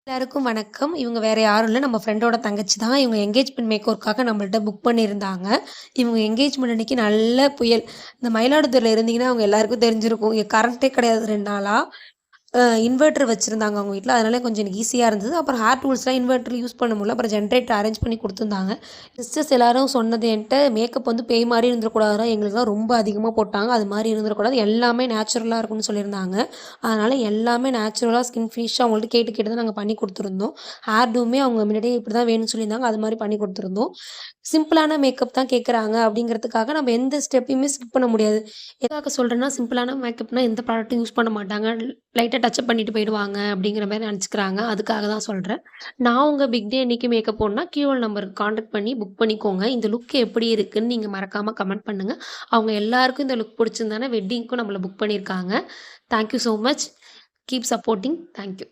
எல்லாருக்கும் வணக்கம். இவங்க வேற யாரும் இல்ல. நம்ம ஃப்ரெண்டோட தங்கச்சி தான். இவங்க என்கேஜ்மென்ட் மேக்கோர்க்காக நம்மள்ட்ட புக் பண்ணியிருந்தாங்க. இவங்க என்கேஜ்மென்ட் அன்னைக்கு நல்ல புயல். இந்த மயிலாடுதுறையில இருந்தீங்கன்னா, அவங்க எல்லாருக்கும் தெரிஞ்சிருக்கும். இங்க கரண்ட்டே கிடையாது 2 நாளா. இன்வெர்ட்டர் வச்சிருந்தாங்க அவங்க வீட்ல. அதனால கொஞ்சம் எனக்கு ஈஸியா இருந்தது. அப்புறம் ஹேர் டூல்ஸ்லாம் இன்வெர்ட்டர்ல யூஸ் பண்ண முடியல. அப்புறம் ஜெனரேட்டர் அரேஞ்ச் பண்ணி குடுத்துருந்தாங்க. சிஸ்டர்ஸ் எல்லாரும் சொன்னது என்ட்ட மேக்கப் வந்து பேய் மாரி இருந்துறக்கூடாதுடா. எங்களுக்குலாம் ரொம்ப அதிகமா போட்டாங்க. அது மாரி இருந்துறக்கூடாது. எல்லாமே நேச்சுரலா இருக்கும்னு சொல்லியிருந்தாங்க. அதனால எல்லாமே நேச்சுரலா ஸ்கின் ஃபினிஷா அவங்கள்ட்ட கேட்டு கேட்டு தான் நாங்க பண்ணி குடுத்துருந்தோம். ஹேர் டூமே அவங்க முன்னாடியே இப்படிதான் வேணும்னு சொல்லியிருந்தாங்க. அது மாரி பண்ணி குடுத்துருந்தோம். சிம்பிளான மேக்கப் தான் கேட்குறாங்க அப்படிங்கிறதுக்காக நம்ம எந்த ஸ்டெப்பயுமே ஸ்கிப் பண்ண முடியாது. எதுக்காக சொல்றேன்னா, சிம்பிளான மேக்கப்னா எந்த ப்ராடக்ட்டும் யூஸ் பண்ண மாட்டாங்க. லைட்டா டச்சப் பண்ணிட்டு போயிடுவாங்க அப்படிங்கிற மாரி நெனச்சுக்கிறாங்க. அதுக்காக தான் சொல்றேன். நான் உங்க பிக் டே அன்னைக்கு மேக்கப் போடணும்னா, கீழ நம்பருக்கு கான்டாக்ட் பண்ணி புக் பண்ணிக்கோங்க. இந்த லுக் எப்படி இருக்குன்னு நீங்க மறக்காம கமெண்ட் பண்ணுங்க. அவங்க எல்லாருக்கும் இந்த லுக் பிடிச்சிருந்தானே வெட்டிங்க்கும் நம்மள புக் பண்ணியிருக்காங்க. Thank you so much. Keep supporting. Thank you.